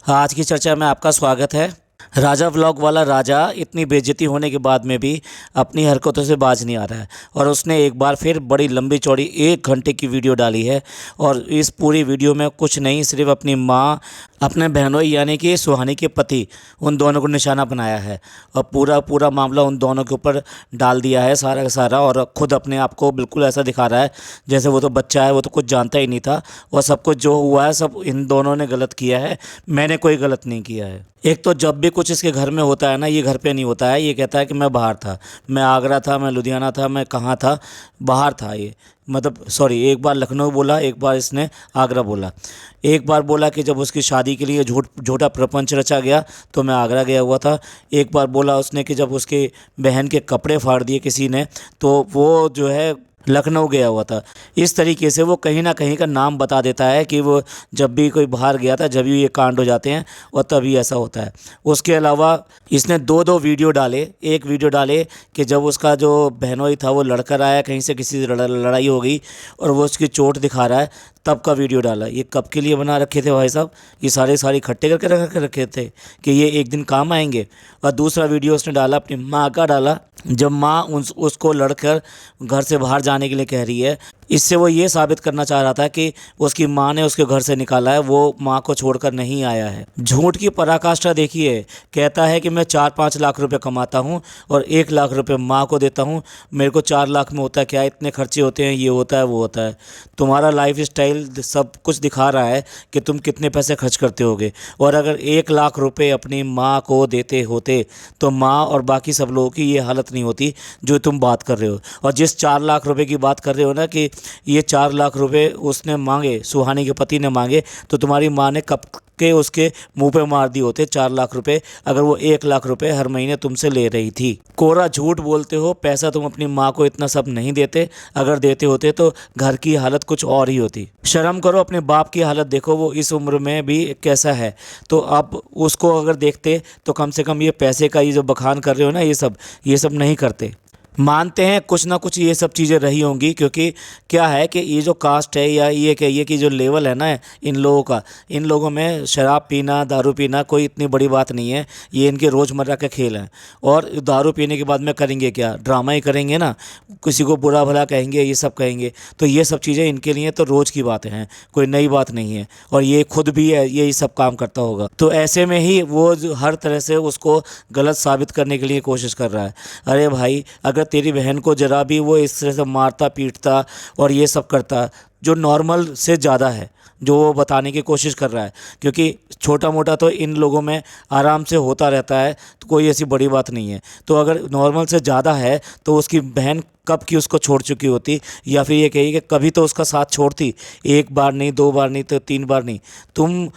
हाँ, आज की चर्चा में आपका स्वागत है। राजा व्लॉग वाला राजा इतनी बेइज्जती होने के बाद में भी अपनी हरकतों से बाज नहीं आ रहा है और उसने एक बार फिर बड़ी लंबी चौड़ी 1 घंटे की वीडियो डाली है। और इस पूरी वीडियो में कुछ नहीं, सिर्फ अपनी माँ, अपने बहनोई यानी कि सुहानी के पति, उन दोनों को निशाना बनाया है और पूरा पूरा मामला उन दोनों के ऊपर डाल दिया है सारा का सारा। और ख़ुद अपने आप को बिल्कुल ऐसा दिखा रहा है जैसे वो तो बच्चा है, वो तो कुछ जानता ही नहीं था और सब कुछ जो हुआ है सब इन दोनों ने गलत किया है, मैंने कोई गलत नहीं किया है। एक तो जब भी कुछ इसके घर में होता है ना, ये घर पे नहीं होता है, ये कहता है कि मैं बाहर था, मैं आगरा था, मैं लुधियाना था, मैं कहाँ था, बाहर था ये। मतलब सॉरी, एक बार लखनऊ बोला, एक बार इसने आगरा बोला। एक बार बोला कि जब उसकी शादी के लिए झूठा प्रपंच रचा गया तो मैं आगरा गया हुआ था। एक बार बोला उसने कि जब उसके बहन के कपड़े फाड़ दिए किसी ने तो वो जो है लखनऊ गया हुआ था। इस तरीके से वो कहीं ना कहीं का नाम बता देता है कि वो जब भी कोई बाहर गया था, जब भी ये कांड हो जाते हैं और तभी ऐसा होता है। उसके अलावा इसने दो वीडियो डाले। एक वीडियो डाले कि जब उसका जो बहनोई था वो लड़कर आया, कहीं से किसी से लड़ाई हो गई और वो उसकी चोट दिखा रहा है, तब का वीडियो डाला। ये कब के लिए बना रखे थे भाई साहब? ये सारे इकट्ठे करके रखे थे कि ये एक दिन काम आएंगे। और दूसरा वीडियो उसने डाला, अपनी माँ का डाला, जब माँ उसको लड़कर घर से बाहर जाने के लिए कह रही है। इससे वो ये साबित करना चाह रहा था कि उसकी माँ ने उसके घर से निकाला है, वो माँ को छोड़कर नहीं आया है। झूठ की पराकाष्ठा देखिए। कहता है कि मैं 4-5 लाख रुपए कमाता हूँ और 1 लाख रुपए माँ को देता हूँ, मेरे को 4 लाख में होता है क्या, इतने खर्चे होते हैं, ये होता है वो होता है। तुम्हारा लाइफ स्टाइल सब कुछ दिखा रहा है कि तुम कितने पैसे खर्च करते होगे। और अगर 1 लाख रुपए अपनी माँ को देते होते तो माँ और बाकी सब लोगों की ये हालत नहीं होती जो तुम बात कर रहे हो। और जिस 4 लाख रुपए की बात कर रहे हो ना कि ये 4 लाख रुपए उसने मांगे, सुहानी के पति ने मांगे, तो तुम्हारी माँ ने कब के उसके मुंह पे मार दिए होते 4 लाख रुपए, अगर वो 1 लाख रुपए हर महीने तुमसे ले रही थी। कोरा झूठ बोलते हो। पैसा तुम अपनी माँ को इतना सब नहीं देते, अगर देते होते तो घर की हालत कुछ और ही होती। शर्म करो, अपने बाप की हालत देखो, वो इस उम्र में भी कैसा है। तो अब उसको अगर देखते तो कम से कम ये पैसे का ये जो बखान कर रहे हो ना, ये सब नहीं करते। मानते हैं कुछ ना कुछ ये सब चीज़ें रही होंगी, क्योंकि क्या है कि ये जो कास्ट है या ये कहिए कि जो लेवल है ना इन लोगों का, इन लोगों में शराब पीना, दारू पीना कोई इतनी बड़ी बात नहीं है, ये इनके रोज़मर्रा के खेल हैं। और दारू पीने के बाद में करेंगे क्या, ड्रामा ही करेंगे ना, किसी को बुरा भला कहेंगे, ये सब कहेंगे। तो ये सब चीज़ें इनके लिए तो रोज़ की बातें हैं, कोई नई बात नहीं है। और ये खुद भी है, यही सब काम करता होगा। तो ऐसे में ही वो हर तरह से उसको गलत साबित करने के लिए कोशिश कर रहा है। अरे भाई, अगर तेरी बहन को जरा भी वो इस तरह से मारता पीटता और ये सब करता, जो नॉर्मल से ज़्यादा है, जो वो बताने की कोशिश कर रहा है, क्योंकि छोटा मोटा तो इन लोगों में आराम से होता रहता है, तो कोई ऐसी बड़ी बात नहीं है। तो अगर नॉर्मल से ज़्यादा है तो उसकी बहन कब की उसको छोड़ चुकी होती, या फिर ये कहिए कि कभी तो उसका साथ छोड़ती। 1 बार नहीं, 2 बार नहीं, तो 3 बार नहीं। तुम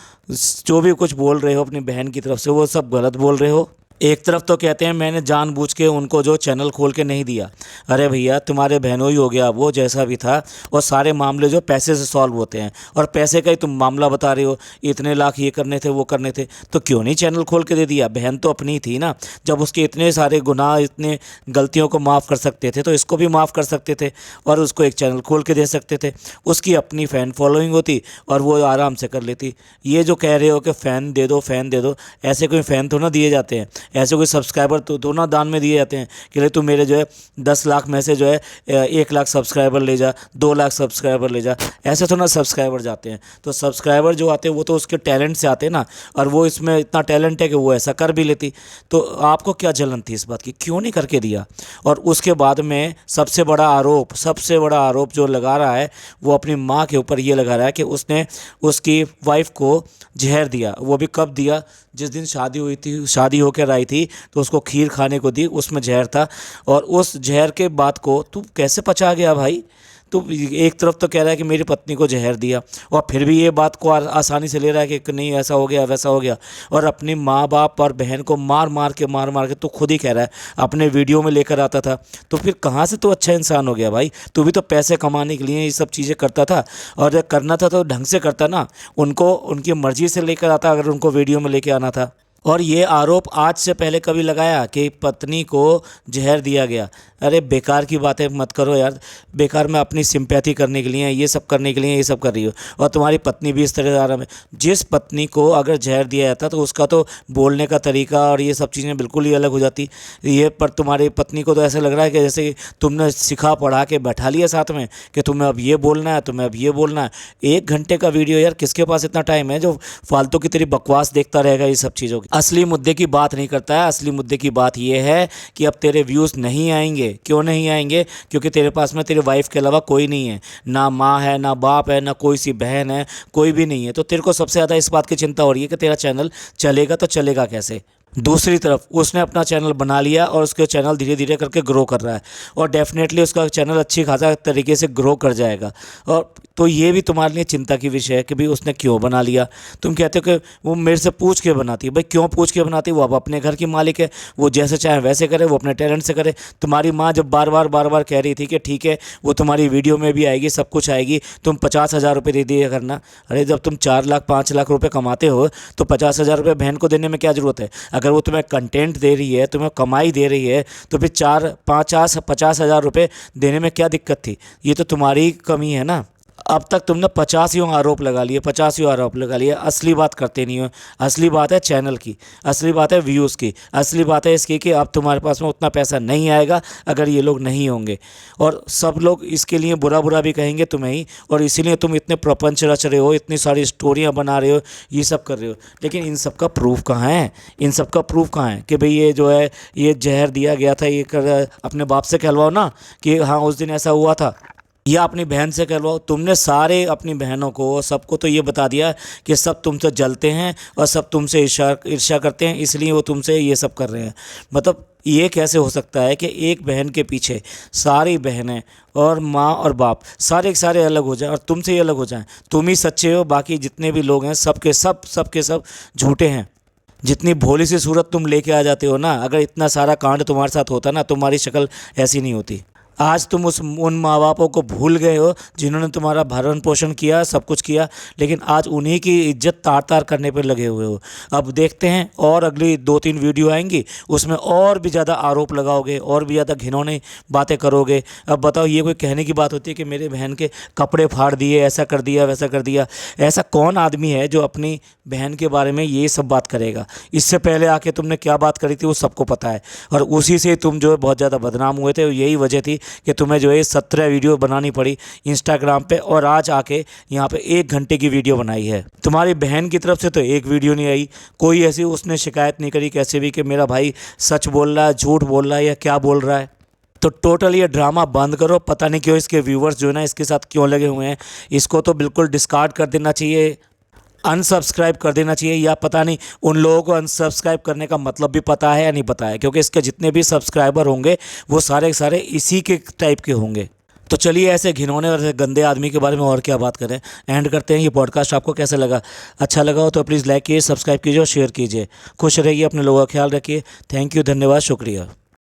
जो भी कुछ बोल रहे हो अपनी बहन की तरफ से, वो सब गलत बोल रहे हो। एक तरफ तो कहते हैं मैंने जानबूझ के उनको जो चैनल खोल के नहीं दिया। अरे भैया, तुम्हारे बहनोई हो गया, वो जैसा भी था, और सारे मामले जो पैसे से सॉल्व होते हैं, और पैसे का ही तुम मामला बता रहे हो, इतने लाख ये करने थे वो करने थे, तो क्यों नहीं चैनल खोल के दे दिया? बहन तो अपनी थी ना, जब उसके इतने सारे गुनाह, इतने गलतियों को माफ़ कर सकते थे तो इसको भी माफ़ कर सकते थे और उसको एक चैनल खोल के दे सकते थे। उसकी अपनी फ़ैन फॉलोइंग होती और वो आराम से कर लेती। ये जो कह रहे हो कि फ़ैन दे दो, फ़ैन दे दो, ऐसे कोई फ़ैन तो ना दिए जाते हैं, ऐसे कोई सब्सक्राइबर तो ना दान में दिए जाते हैं कि ले तू मेरे जो है 10 लाख में से जो है 1 लाख सब्सक्राइबर ले जा, 2 लाख सब्सक्राइबर ले जा, ऐसे तो ना सब्सक्राइबर जाते हैं। तो सब्सक्राइबर जो आते हैं वो तो उसके टैलेंट से आते हैं ना, और वो इसमें इतना टैलेंट है कि वो ऐसा कर भी लेती। तो आपको क्या जलन थी इस बात की, क्यों नहीं करके दिया? और उसके बाद में सबसे बड़ा आरोप जो लगा रहा है वो अपनी माँ के ऊपर ये लगा रहा है कि उसने उसकी वाइफ को जहर दिया। वो भी कब दिया? जिस दिन शादी हुई थी, शादी होकर आई थी तो उसको खीर खाने को दी, उसमें जहर था। और उस जहर के बात को तू कैसे पचा गया भाई? तो एक तरफ तो कह रहा है कि मेरी पत्नी को जहर दिया, और फिर भी ये बात को आसानी से ले रहा है कि नहीं ऐसा हो गया वैसा हो गया। और अपने माँ बाप और बहन को मार मार के तो खुद ही कह रहा है अपने वीडियो में लेकर आता था। तो फिर कहाँ से तो अच्छा इंसान हो गया भाई? तू भी तो पैसे कमाने के लिए ये सब चीज़ें करता था, और जब करना था तो ढंग से करता ना, उनको उनकी मर्ज़ी से लेकर आता अगर उनको वीडियो में लेके आना था। और ये आरोप आज से पहले कभी लगाया कि पत्नी को जहर दिया गया? अरे बेकार की बातें मत करो यार, बेकार में अपनी सिंपैथी करने के लिए ये सब करने के लिए ये सब कर रही हो। और तुम्हारी पत्नी भी इस तरह में, जिस पत्नी को अगर जहर दिया जाता तो उसका तो बोलने का तरीका और ये सब चीज़ें बिल्कुल ही अलग हो जाती। ये पर तुम्हारी पत्नी को तो ऐसा लग रहा है कि जैसे तुमने सिखा पढ़ा के बैठा लिया साथ में कि तुम्हें अब ये बोलना है, तुम्हें अब ये बोलना है। 1 घंटे का वीडियो यार, किसके पास इतना टाइम है जो फालतू की तेरी बकवास देखता रहेगा ये सब चीज़ों की। असली मुद्दे की बात नहीं करता है। असली मुद्दे की बात यह है कि अब तेरे व्यूज़ नहीं आएंगे। क्यों नहीं आएंगे? क्योंकि तेरे पास में तेरे वाइफ के अलावा कोई नहीं है, ना माँ है, ना बाप है, ना कोई सी बहन है, कोई भी नहीं है। तो तेरे को सबसे ज़्यादा इस बात की चिंता हो रही है कि तेरा चैनल चलेगा तो चलेगा कैसे। दूसरी तरफ उसने अपना चैनल बना लिया और उसके चैनल धीरे धीरे करके ग्रो कर रहा है और डेफिनेटली उसका चैनल अच्छी खासा तरीके से ग्रो कर जाएगा। और तो ये भी तुम्हारे लिए चिंता की विषय है कि भाई उसने क्यों बना लिया। तुम कहते हो कि वो मेरे से पूछ के बनाती है। भाई क्यों पूछ के बनाती है? वो अब अपने घर की मालिक है, वो जैसे चाहे वैसे करे, वो अपने टैलेंट से करे। तुम्हारी माँ जब बार बार कह रही थी कि ठीक है वो तुम्हारी वीडियो में भी आएगी, सब कुछ आएगी, तुम 50,000 रुपये दे दिया करना। अरे जब तुम 4 लाख 5 लाख रुपये कमाते हो तो 50,000 रुपये बहन को देने में क्या ज़रूरत है? अगर वो तुम्हें कंटेंट दे रही है, तुम्हें कमाई दे रही है, तो फिर 50,000 रुपये देने में क्या दिक्कत थी? ये तो तुम्हारी कमी है ना। अब तक तुमने 50 आरोप लगा लिए, 50 आरोप लगा लिए। असली बात करते नहीं हो। असली बात है चैनल की, असली बात है व्यूज़ की, असली बात है इसकी कि अब तुम्हारे पास में उतना पैसा नहीं आएगा अगर ये लोग नहीं होंगे। और सब लोग इसके लिए बुरा बुरा भी कहेंगे तुम्हें ही, और इसीलिए तुम इतने प्रपंच रच रहे हो, इतनी सारी स्टोरियाँ बना रहे हो, ये सब कर रहे हो। लेकिन इन सब का प्रूफ कहाँ है? इन सब का प्रूफ कहाँ है कि भाई ये जो है ये जहर दिया गया था, ये कर अपने बाप से कहलवाओ ना कि हाँ उस दिन ऐसा हुआ था, या अपनी बहन से कहलवाओ। तुमने सारे अपनी बहनों को सबको तो ये बता दिया कि सब तुमसे जलते हैं और सब तुमसे ईर्ष्या करते हैं, इसलिए वो तुमसे ये सब कर रहे हैं। मतलब ये कैसे हो सकता है कि एक बहन के पीछे सारी बहनें और माँ और बाप सारे के सारे अलग हो जाएं और तुमसे ही अलग हो जाएं? तुम ही सच्चे हो, बाकी जितने भी लोग हैं सब सब झूठे हैं। जितनी भोली सी सूरत तुम लेके आ जाते हो ना, अगर इतना सारा कांड तुम्हारे साथ होता ना, तुम्हारी शक्ल ऐसी नहीं होती। आज तुम उन माँ बापों को भूल गए हो जिन्होंने तुम्हारा भरण पोषण किया, सब कुछ किया, लेकिन आज उन्हीं की इज्जत तार तार करने पर लगे हुए हो। अब देखते हैं और अगली 2-3 वीडियो आएंगी, उसमें और भी ज़्यादा आरोप लगाओगे और भी ज़्यादा घिनौनी बातें करोगे। अब बताओ ये कोई कहने की बात होती है कि मेरे बहन के कपड़े फाड़ दिए, ऐसा कर दिया, वैसा कर दिया? ऐसा कौन आदमी है जो अपनी बहन के बारे में ये सब बात करेगा? इससे पहले आके तुमने क्या बात करी थी वो सबको पता है, और उसी से तुम जो है बहुत ज़्यादा बदनाम हुए थे। यही वजह थी कि तुम्हें जो है 17 वीडियो बनानी पड़ी इंस्टाग्राम पे, और आज आके यहाँ पे 1 घंटे की वीडियो बनाई है। तुम्हारी बहन की तरफ से तो एक वीडियो नहीं आई, कोई ऐसी उसने शिकायत नहीं करी कैसे भी कि मेरा भाई सच बोल रहा है, झूठ बोल रहा है, या क्या बोल रहा है। तो टोटल ये ड्रामा बंद करो। पता नहीं क्यों इसके व्यूवर्स जो है ना इसके साथ क्यों लगे हुए हैं। इसको तो बिल्कुल डिस्कार्ड कर देना चाहिए, अनसब्सक्राइब कर देना चाहिए, या पता नहीं उन लोगों को अनसब्सक्राइब करने का मतलब भी पता है या नहीं पता है, क्योंकि इसके जितने भी सब्सक्राइबर होंगे वो सारे के सारे इसी के टाइप के होंगे। तो चलिए ऐसे घिनौने और ऐसे गंदे आदमी के बारे में और क्या बात करें, एंड करते हैं। ये पॉडकास्ट आपको कैसा लगा? अच्छा लगा हो तो प्लीज़ लाइक कीजिए, सब्सक्राइब कीजिए और शेयर कीजिए। खुश रहिए, अपने लोगों का ख्याल रखिए। थैंक यू, धन्यवाद, शुक्रिया।